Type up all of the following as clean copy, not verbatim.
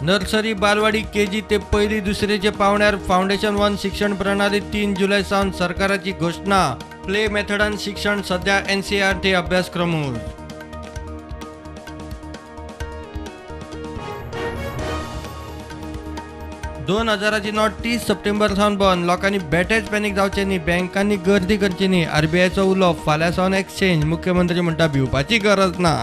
Nursery बालवाडी KG ते पहिली दुसरीचे पावण्यार फाउंडेशन वन शिक्षण प्रणाली 3 जुलै सावन सरकाराची घोषणा. प्ले मेथडान शिक्षण सध्या NCERT अभ्यासक्रम. 2000ची नोट 30 सप्टेंबर सावन बंद. लोकांनी बेटेच पॅनिक जावचे न्ही, बँकांनी गर्दी करची न्ही. RBIचो उलो फाल्यां सावन एक्सचेंज. मुख्यमंत्री म्हणटा भिवपाची गरज ना.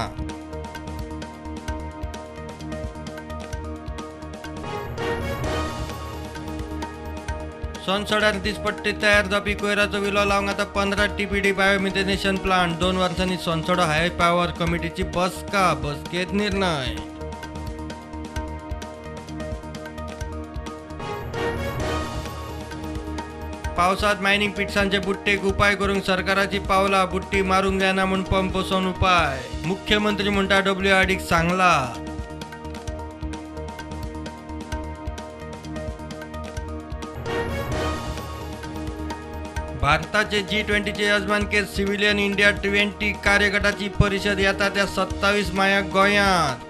संसदार दिसपट्टे तयार जावपी कोयराचो विलो लावंक आतां 15 TPD बायोमिथेनेशन प्लांट. 2 वर्सांनी संसद हाय पॉवर कमिटीची बसका. बसकेत निर्णय. पावसात मायनिंग पिट्सांचे बुट्टेक उपाय करूंक सरकाराची पावला. बुट्टी मारूंक जायना म्हूण पंप बसोवन उपाय. मुख्यमंत्री म्हणटा WRDक सांगला. भारताचे G20चे यजमानकेत सिव्हिलियन इंडिया 20 कार्यगटाची परिषद येता त्या 27 मायाक गोंयांत.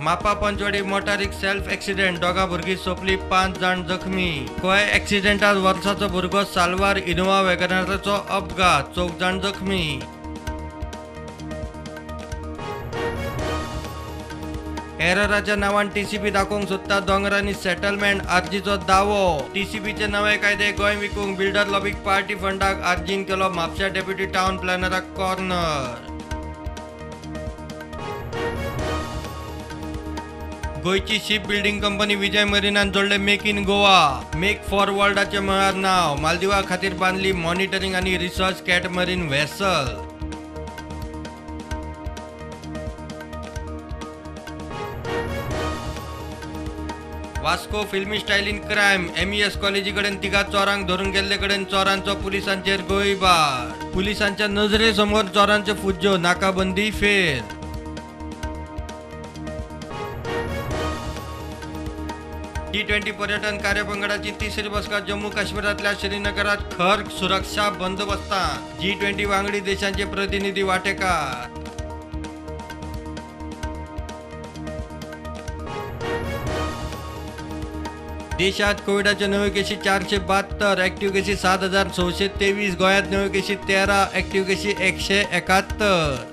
मापा पंचवाडी मोटारीक सेल्फ एक्सिडेंट. दोगा भुरगीं सोंपली, 5 जाण जखमी. गोंय एक्सिडेंटात वर्साचो भुरगो साल्वार. इनोवा वॅगनाराचो अपघात, 4 जाण जखमी. एरराच्या नांवान TCP दाखोवंक सोदता दोंगरांनी सेटलमेंट. आर्जीचो दावो. TCPचे नवे कायदे गोंय विकूंक बिल्डर लॉबीक पार्टी फंडाक आर्जीन केलो. म्हापश्या डेप्युटी टाउन प्लॅनराक कॉर्नर. गोयची शिप बिल्डिंग कंपनी विजय मरीनान जोडले make in Goa. Make for वर्ल्डाचे मळार नाव. मालदीवा खातीर बांदली मॉनिटरिंग आनी रिसर्च कॅटमरीन व्हेसल. वास्को फिल्मी स्टायलीन क्रायम. MES कॉलेजी कडेन 3 चोरांक धरून गेल्ले कडेन चोरांचो पुलिसांचेर गोळीबार. पुलिसांच्या नजरे समोर चोरांचे फुज्जो. नाकाबंदी फेल. G20 पर्यटन कार्यपंगडाची 3री बसका जम्मू काश्मीरातल्या श्रीनगरात खर सुरक्षा बंदोबस्तान. G20 वांगडी देशांचे प्रतिनिधी वाटेकार. देशात कोविडाच्या नव्यो केशी 472. ऍक्टिव्ह केशी 7623. गोंयांत नव्यो केशी 13. ऍक्टिव्ह केशी 171.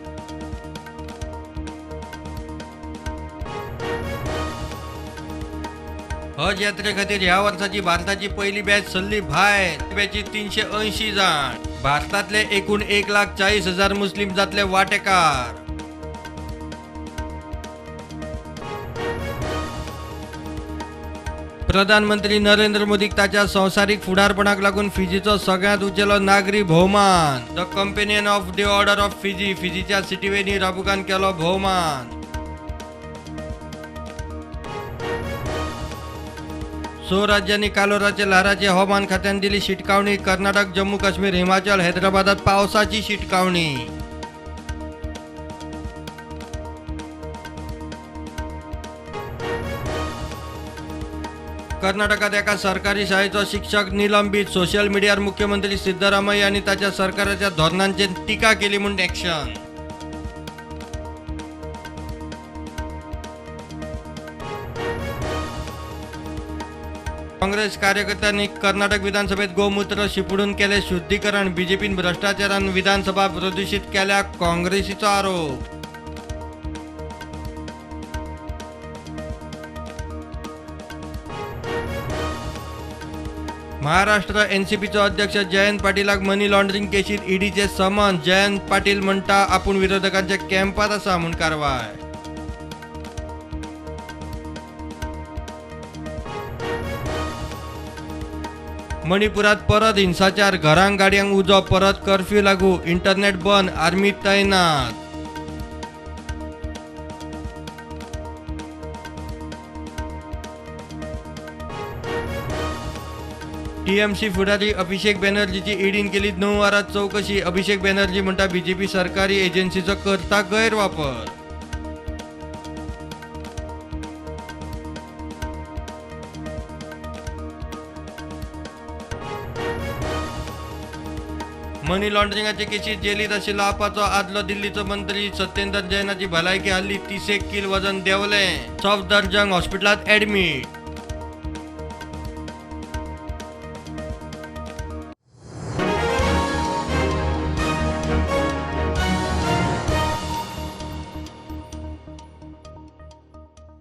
हज यात्रे खातीर ह्या वर्साची भारताची पहिली बॅच सल्ली भायर. बॅची 380 जाण. भारतातले एकूण 1,40,000 मुस्लिम जातले वाटेकार. प्रधानमंत्री नरेंद्र मोदीक ताच्या संवसारीक फुडारपणाक लागून फिजीचो सगळ्यांत उंचेलो नागरी भोवमान. The companion of the order of Fiji. फिजीच्या सिटीवेनी राबुकान केलो भोवमान. 6 राज्यांनी कालोराचे ल्हाराचे हवामान खात्यान दिली शिटकावणी. कर्नाटक, जम्मू काश्मीर, हिमाचल, हैदराबादात पावसाची शिटकावणी. कर्नाटकात एका सरकारी शाळेचो शिक्षक निलंबित. सोशल मीडियार मुख्यमंत्री सिद्धरामय्या यांनी ताच्या सरकाराच्या धोरणांचेर टिका केली म्हणून ऍक्शन. काँग्रेस कार्यकर्त्यांनी कर्नाटक विधानसभेत गोमूत्र शिपडून केले शुद्धीकरण. बीजेपीन भ्रष्टाचारान विधानसभा प्रदूषित केल्या, काँग्रेसीचो आरोप. महाराष्ट्र NCPचो अध्यक्ष जयंत पाटीलाक मनी लॉन्ड्रिंग केशीत ईडीचे समन. जयंत पाटील म्हणटा आपूण विरोधकांच्या कॅम्पात आसा म्हूण कारवाय. मणिपुरात परत हिंसाचार. घरांक गाडयांक उजो. परत कर्फ्यू लागू. इंटरनेट बंद. आर्मी तैनात. TMC फुडारी अभिषेक बॅनर्जीची ईडीन केली 9 वरात चौकशी. अभिषेक बॅनर्जी म्हणटा BJP सरकारी एजन्सीचो करता गैरवापर. मनी लॉन्ड्रिंगाचे केसीस जेलीत आशिल्लो आपाचो आदलो दिल्लीचो मंत्री सत्येंद्र जैनाची भलायकी हाल्ली 30 किल वजन देंवलें. सफदरजंग हॉस्पिटलांत ऍडमिट.